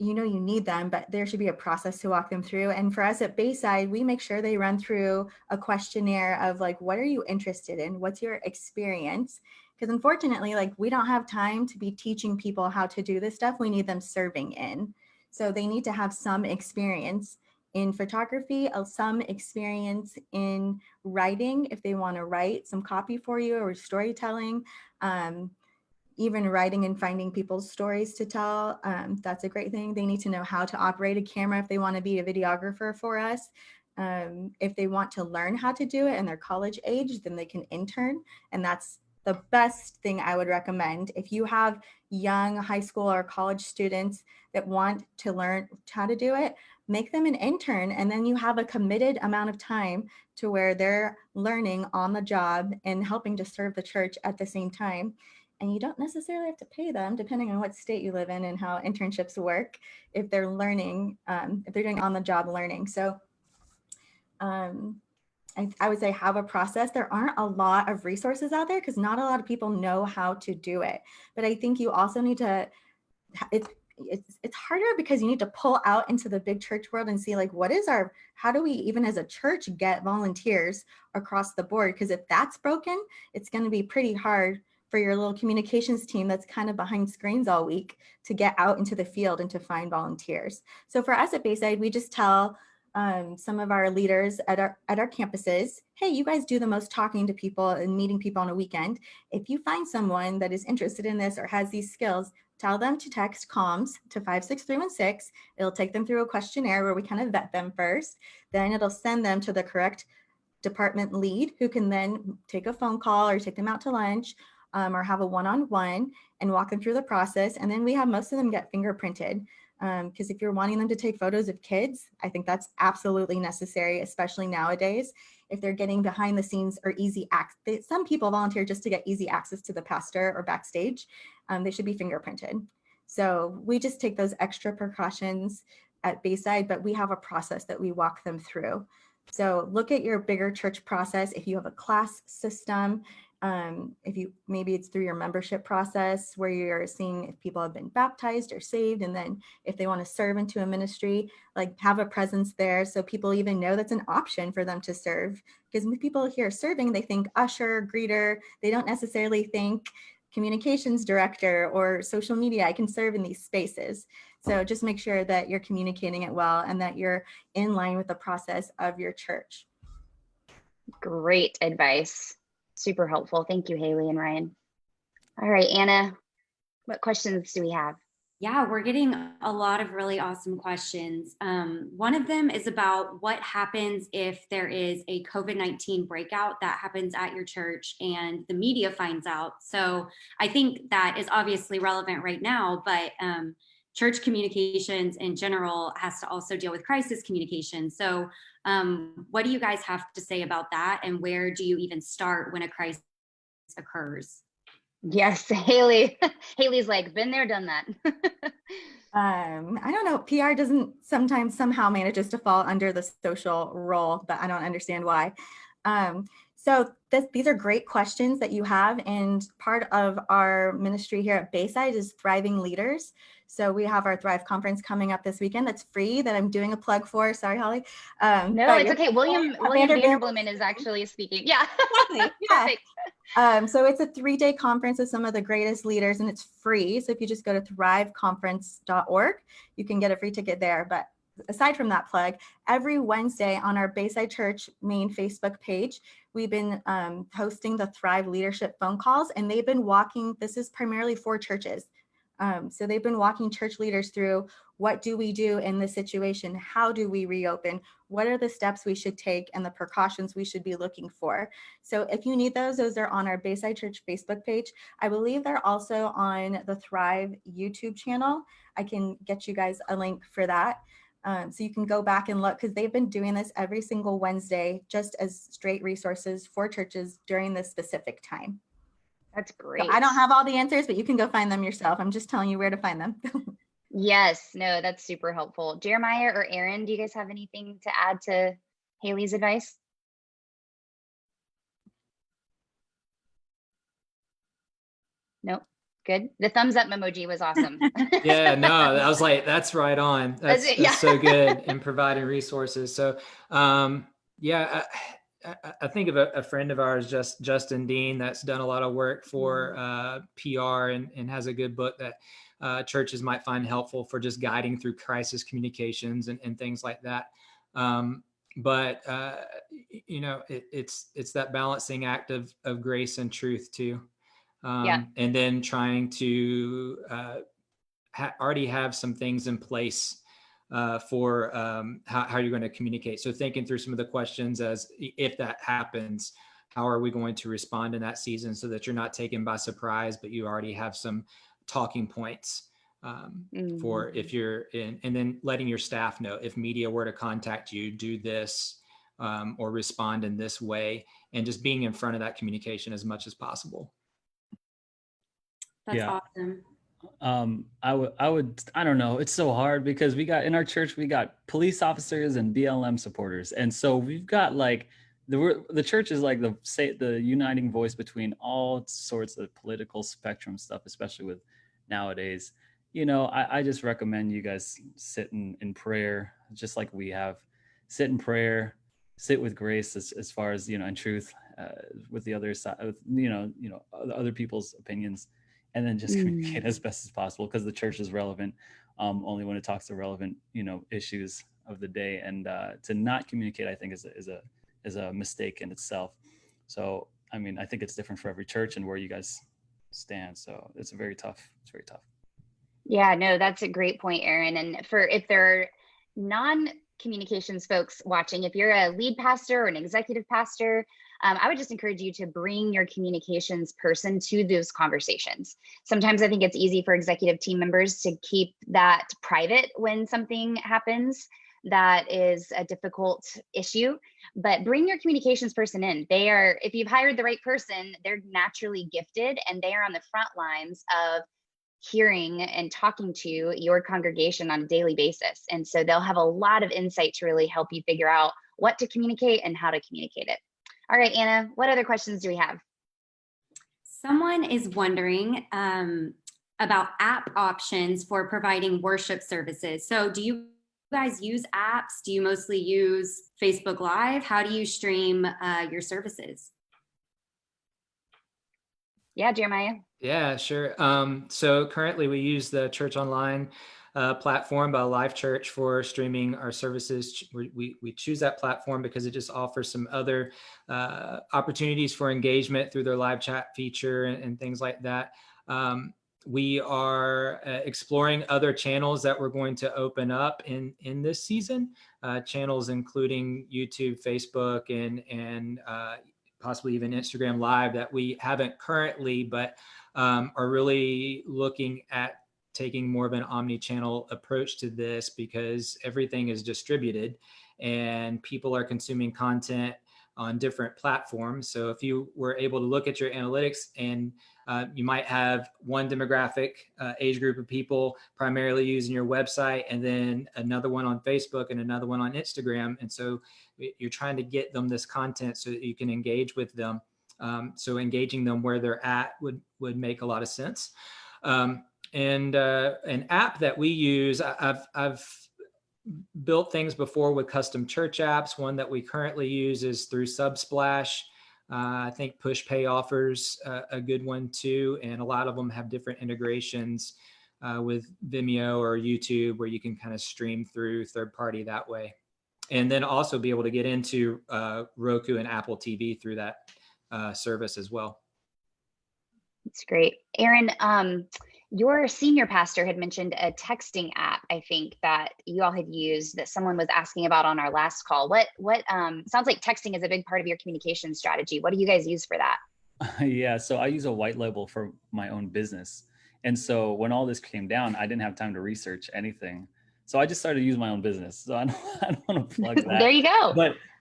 you know you need them, but there should be a process to walk them through. And for us at Bayside, we make sure they run through a questionnaire of like, what are you interested in? What's your experience? Because unfortunately, like we don't have time to be teaching people how to do this stuff. We need them serving in. So they need to have some experience in photography, some experience in writing if they want to write some copy for you or storytelling. even writing and finding people's stories to tell. That's a great thing. They need to know how to operate a camera if they want to be a videographer for us. If they want to learn how to do it and they're college age, then they can intern. And that's the best thing I would recommend. If you have young high school or college students that want to learn how to do it, make them an intern, and then you have a committed amount of time to where they're learning on the job and helping to serve the church at the same time. And you don't necessarily have to pay them, depending on what state you live in and how internships work, if they're learning, if they're doing on the job learning. So I would say have a process. There aren't a lot of resources out there because not a lot of people know how to do it. But I think you also need to, it's harder because you need to pull out into the big church world and see like, how do we even as a church get volunteers across the board? Because if that's broken, it's going to be pretty hard for your little communications team that's kind of behind screens all week to get out into the field and to find volunteers. So for us at Bayside, we just tell some of our leaders at our campuses, hey, you guys do the most talking to people and meeting people on a weekend. If you find someone that is interested in this or has these skills, tell them to text comms to 56316. It'll take them through a questionnaire where we kind of vet them first. Then it'll send them to the correct department lead who can then take a phone call or take them out to lunch or have a one-on-one and walk them through the process. And then we have most of them get fingerprinted. Because if you're wanting them to take photos of kids, I think that's absolutely necessary, especially nowadays. If they're getting behind the scenes or easy access, some people volunteer just to get easy access to the pastor or backstage. They should be fingerprinted. So we just take those extra precautions at Bayside, but we have a process that we walk them through. So look at your bigger church process. If you have a class system, maybe it's through your membership process where you're seeing if people have been baptized or saved, and then if they want to serve into a ministry, like have a presence there so people even know that's an option for them to serve. Because when people hear serving, they think usher, greeter. They don't necessarily think communications director or social media. I can serve in these spaces. So just make sure that you're communicating it well and that you're in line with the process of your church. Great advice. Super helpful. Thank you, Haley and Ryan. All right, Anna, what questions do we have? Yeah, we're getting a lot of really awesome questions. One of them is about what happens if there is a COVID-19 breakout that happens at your church and the media finds out. So I think that is obviously relevant right now, but church communications in general has to also deal with crisis communication. So what do you guys have to say about that? And where do you even start when a crisis occurs? Yes, Haley. Haley's like, been there, done that. I don't know. PR doesn't somehow manages to fall under the social role, but I don't understand why. So these are great questions that you have. And part of our ministry here at Bayside is Thriving Leaders. So we have our Thrive conference coming up this weekend. That's free, that I'm doing a plug for. Sorry, Holly. No, it's okay. William Vanderbloemen is actually speaking. Yeah. Exactly. Yeah. So it's a 3-day conference with some of the greatest leaders, and it's free. So if you just go to thriveconference.org, you can get a free ticket there. But aside from that plug, every Wednesday on our Bayside Church main Facebook page, we've been hosting the Thrive Leadership phone calls, and they've been walking, this is primarily for churches. So they've been walking church leaders through what do we do in this situation? How do we reopen? What are the steps we should take and the precautions we should be looking for? So if you need those are on our Bayside Church Facebook page. I believe they're also on the Thrive YouTube channel. I can get you guys a link for that. So you can go back and look, because they've been doing this every single Wednesday, just as straight resources for churches during this specific time. That's great. So I don't have all the answers, but you can go find them yourself. I'm just telling you where to find them. Yes, no, that's super helpful. Jeremiah or Aaron, do you guys have anything to add to Haley's advice? Nope. Good. The thumbs up emoji was awesome. Yeah, no, I was like, that's right on. That's so good in providing resources. So, yeah, I think of a friend of ours, Justin Dean, that's done a lot of work for PR and has a good book that churches might find helpful for just guiding through crisis communications and things like that. But you know, it's that balancing act of grace and truth too. And then trying to already have some things in place for how you're going to communicate. So thinking through some of the questions as if that happens, how are we going to respond in that season so that you're not taken by surprise, but you already have some talking points for if you're in, and then letting your staff know if media were to contact you, do this or respond in this way, and just being in front of that communication as much as possible. That's Yeah. awesome. I don't know. It's so hard because in our church, we got police officers and BLM supporters. And so we've got like, the church is like the uniting voice between all sorts of political spectrum stuff, especially with nowadays. I just recommend you guys sit in prayer, just like we have. Sit in prayer, sit with grace as far as, in truth, with the other side, with, other people's opinions. And then just communicate as best as possible, because the church is relevant only when it talks to relevant, issues of the day. And to not communicate, I think, is a mistake in itself. So, I mean, I think it's different for every church and where you guys stand. So it's very tough. Yeah, no, that's a great point, Aaron. And if there are non-communications folks watching, if you're a lead pastor or an executive pastor, I would just encourage you to bring your communications person to those conversations. Sometimes I think it's easy for executive team members to keep that private when something happens that is a difficult issue, but bring your communications person in. If you've hired the right person, they're naturally gifted, and they are on the front lines of hearing and talking to your congregation on a daily basis. And so they'll have a lot of insight to really help you figure out what to communicate and how to communicate it. All right, Anna, what other questions do we have? Someone is wondering about app options for providing worship services. So do you guys use apps? Do you mostly use Facebook Live? How do you stream your services? Yeah, Jeremiah. Yeah, sure. So currently we use the Church Online platform by Live Church for streaming our services. We choose that platform because it just offers some other opportunities for engagement through their live chat feature and things like that. We are exploring other channels that we're going to open up in this season, channels including YouTube, Facebook, and possibly even Instagram Live that we haven't currently, but are really looking at taking more of an omni-channel approach to this, because everything is distributed and people are consuming content on different platforms. So if you were able to look at your analytics, and you might have one demographic age group of people primarily using your website, and then another one on Facebook and another one on Instagram. And so you're trying to get them this content so that you can engage with them. So engaging them where they're at would make a lot of sense. And an app that we use, I've built things before with custom church apps. One that we currently use is through Subsplash. I think PushPay offers a good one too. And a lot of them have different integrations with Vimeo or YouTube, where you can kind of stream through third party that way. And then also be able to get into Roku and Apple TV through that service as well. That's great. Aaron, your senior pastor had mentioned a texting app, I think, that you all had used, that someone was asking about on our last call. What sounds like texting is a big part of your communication strategy. What do you guys use for that? Yeah, so I use a white label for my own business. And so when all this came down, I didn't have time to research anything. So I just started using my own business. So I don't want to plug that. There you go.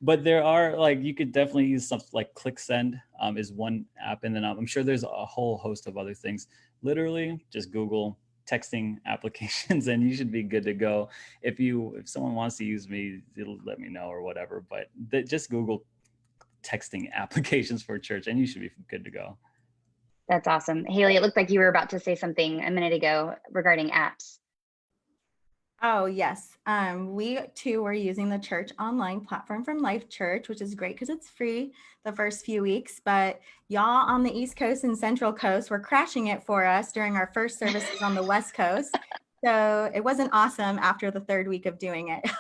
But there are, like, you could definitely use something like ClickSend is one app. And then I'm sure there's a whole host of other things. Literally just Google texting applications and you should be good to go. If someone wants to use me, it'll let me know or whatever. But just Google texting applications for church and you should be good to go. That's awesome. Haley, it looked like you were about to say something a minute ago regarding apps. Oh, yes. We too were using the Church Online platform from Life Church, which is great because it's free the first few weeks. But y'all on the East Coast and Central Coast were crashing it for us during our first services on the West Coast. So it wasn't awesome after the third week of doing it.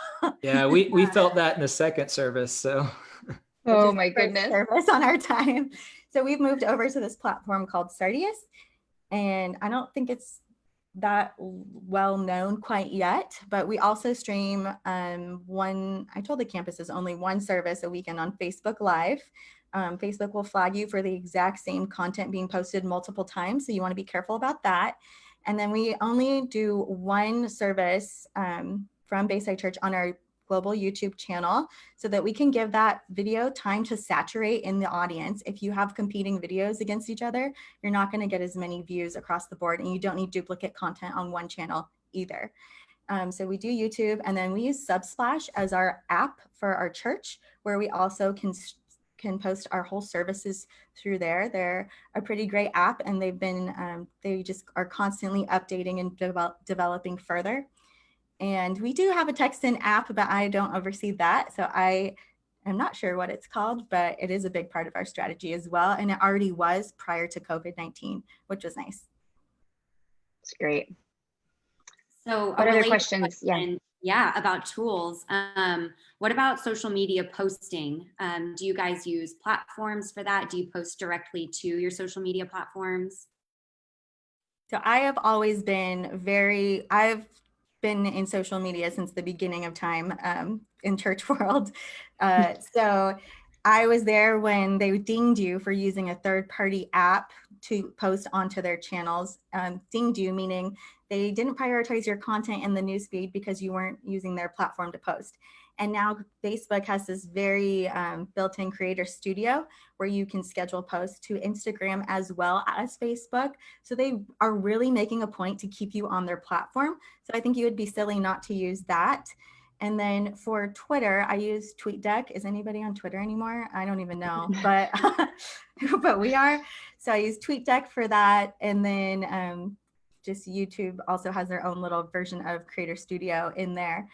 Yeah, we felt that in the second service. So. Oh my goodness. Service on our time. So we've moved over to this platform called Sardius, and I don't think it's that well known quite yet, but we also stream I told the campuses only one service a weekend on Facebook Live. Facebook will flag you for the exact same content being posted multiple times, so you want to be careful about that. And then we only do one service from Bayside Church on our global YouTube channel so that we can give that video time to saturate in the audience. If you have competing videos against each other, you're not going to get as many views across the board, and you don't need duplicate content on one channel either. So we do YouTube, and then we use Subsplash as our app for our church, where we also can post our whole services through there. They're a pretty great app, and they've been they just are constantly updating and developing further. And we do have a text-in app, but I don't oversee that. So I am not sure what it's called, but it is a big part of our strategy as well. And it already was prior to COVID-19, which was nice. It's great. So what other questions? Yeah, about tools. What about social media posting? Do you guys use platforms for that? Do you post directly to your social media platforms? So I have always been I've been in social media since the beginning of time in church world. So I was there when they dinged you for using a third-party app to post onto their channels. Dinged you, meaning they didn't prioritize your content in the newsfeed because you weren't using their platform to post. And now Facebook has this very built-in creator studio where you can schedule posts to Instagram as well as Facebook. So they are really making a point to keep you on their platform. So I think you would be silly not to use that. And then for Twitter, I use TweetDeck. Is anybody on Twitter anymore? I don't even know, but but we are. So I use TweetDeck for that. And then just YouTube also has their own little version of Creator Studio in there.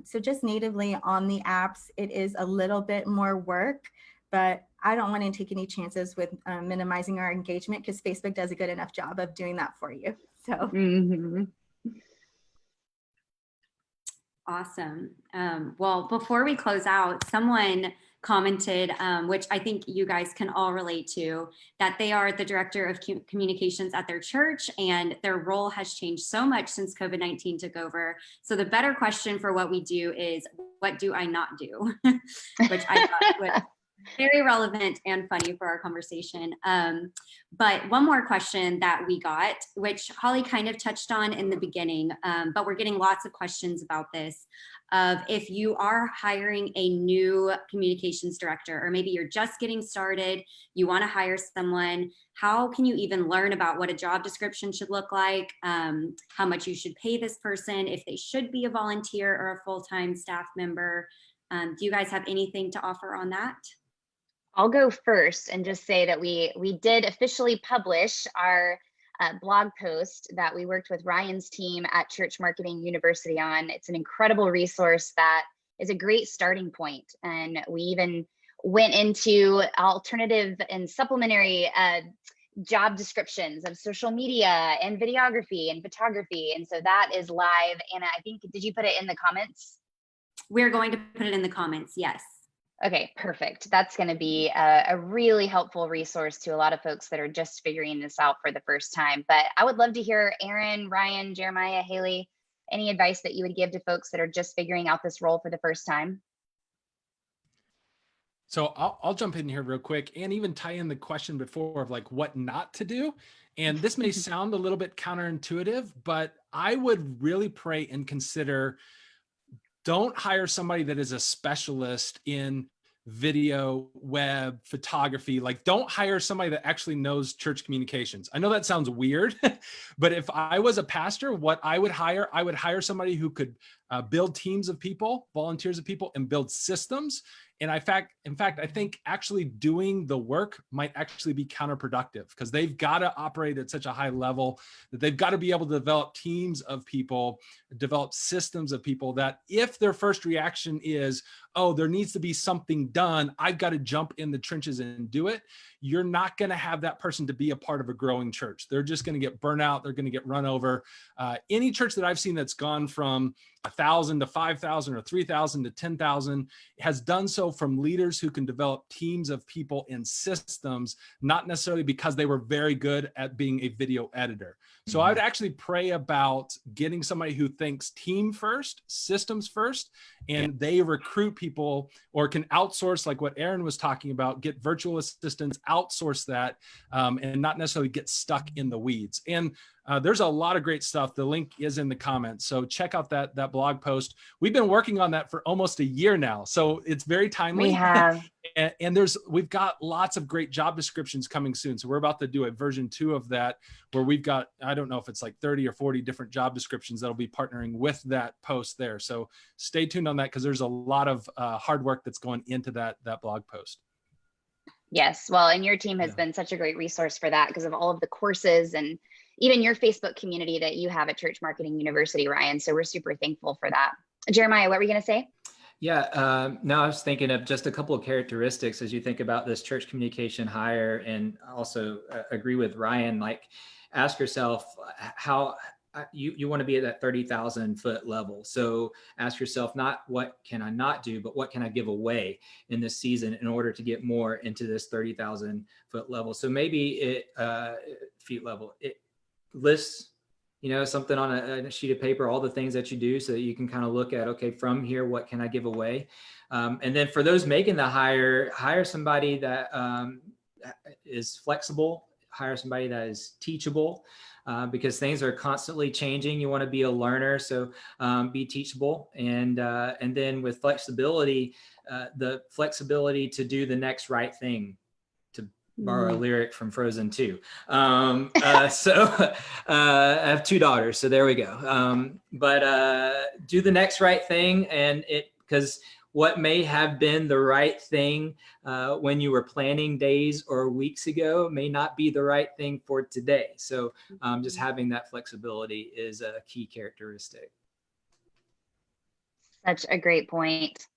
So just natively on the apps, it is a little bit more work, but I don't want to take any chances with minimizing our engagement because Facebook does a good enough job of doing that for you. So. Mm-hmm. Awesome. Well, before we close out, someone commented, which I think you guys can all relate to, that they are the director of communications at their church and their role has changed so much since COVID-19 took over. So the better question for what we do is, what do I not do? Which I thought was very relevant and funny for our conversation. But one more question that we got, which Holly kind of touched on in the beginning, but we're getting lots of questions about this, of if you are hiring a new communications director, or maybe you're just getting started, you want to hire someone, how can you even learn about what a job description should look like, how much you should pay this person, if they should be a volunteer or a full-time staff member? Do you guys have anything to offer on that? I'll go first and just say that we did officially publish our blog post that we worked with Ryan's team at Church Marketing University on. It's an incredible resource that is a great starting point. And we even went into alternative and supplementary job descriptions of social media and videography and photography. And so that is live. Anna, I think, did you put it in the comments? We're going to put it in the comments, yes. Okay, perfect. That's going to be a really helpful resource to a lot of folks that are just figuring this out for the first time. But I would love to hear Aaron, Ryan, Jeremiah, Haley, any advice that you would give to folks that are just figuring out this role for the first time. So I'll jump in here real quick and even tie in the question before of like what not to do. And this may sound a little bit counterintuitive, but I would really pray and consider, don't hire somebody that is a specialist in video, web, photography. Like, don't hire somebody that actually knows church communications. I know that sounds weird, but if I was a pastor, what I would hire somebody who could build teams of people, volunteers of people, and build systems. And in fact, I think actually doing the work might actually be counterproductive because they've got to operate at such a high level that they've got to be able to develop teams of people, develop systems of people that if their first reaction is, oh, there needs to be something done, I've got to jump in the trenches and do it, you're not going to have that person to be a part of a growing church. They're just going to get burnt out. They're going to get run over. Any church that I've seen that's gone from 1,000 to 5,000 or 3,000 to 10,000, has done so from leaders who can develop teams of people in systems, not necessarily because they were very good at being a video editor. So I would actually pray about getting somebody who thinks team first, systems first, and they recruit people or can outsource, like what Aaron was talking about, get virtual assistants, outsource that, and not necessarily get stuck in the weeds. And there's a lot of great stuff. The link is in the comments. So check out that blog post. We've been working on that for almost a year now. So it's very timely. We have. And we've got lots of great job descriptions coming soon. So we're about to do a version 2 of that, where we've got, I don't know if it's like 30 or 40 different job descriptions that'll be partnering with that post there. So stay tuned on that, because there's a lot of hard work that's going into that blog post. Yes. Well, and your team has been such a great resource for that because of all of the courses and even your Facebook community that you have at Church Marketing University, Ryan. So we're super thankful for that. Jeremiah, what were you going to say? Yeah, no, I was thinking of just a couple of characteristics as you think about this church communication hire, and also agree with Ryan, like ask yourself how you want to be at that 30,000 foot level. So ask yourself, not what can I not do, but what can I give away in this season in order to get more into this 30,000 foot level. So maybe feet level, it lists, something on a sheet of paper, all the things that you do, so that you can kind of look at, okay, from here, what can I give away? And then for those making the hire somebody that is flexible, hire somebody that is teachable, because things are constantly changing. You want to be a learner, so be teachable. And then with flexibility, the flexibility to do the next right thing, borrow a lyric from Frozen 2. So I have 2 daughters, so there we go. But do the next right thing, and because what may have been the right thing when you were planning days or weeks ago may not be the right thing for today. So just having that flexibility is a key characteristic. Such a great point.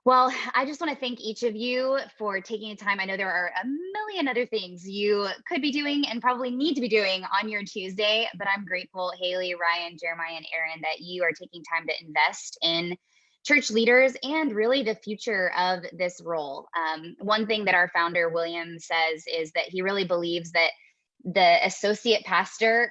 Well, I just want to thank each of you for taking the time. I know there are a million other things you could be doing and probably need to be doing on your Tuesday, but I'm grateful, Haley, Ryan, Jeremiah, and Aaron, that you are taking time to invest in church leaders and really the future of this role. One thing that our founder, William, says is that he really believes that the associate pastor,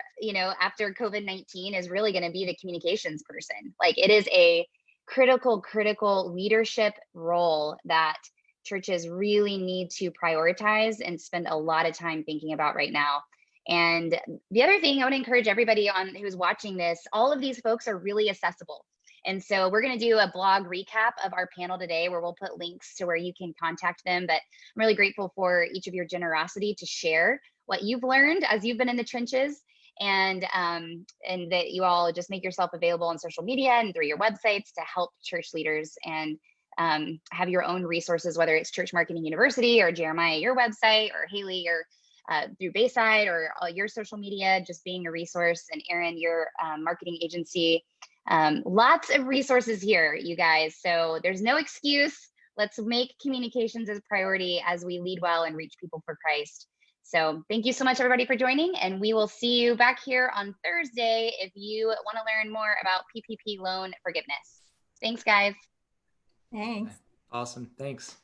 after COVID-19 is really going to be the communications person. Like, it is a critical leadership role that churches really need to prioritize and spend a lot of time thinking about right now. And the other thing I would encourage everybody who's watching this, all of these folks are really accessible. And so we're going to do a blog recap of our panel today, where we'll put links to where you can contact them. But I'm really grateful for each of your generosity to share what you've learned as you've been in the trenches, and that you all just make yourself available on social media and through your websites to help church leaders, and have your own resources, whether it's Church Marketing University or Jeremiah, your website, or Haley, or through Bayside, or your social media, just being a resource, and Aaron, your marketing agency. Lots of resources here, you guys. So there's no excuse. Let's make communications as a priority as we lead well and reach people for Christ. So thank you so much, everybody, for joining, and we will see you back here on Thursday if you want to learn more about PPP loan forgiveness. Thanks, guys. Thanks. Awesome. Thanks.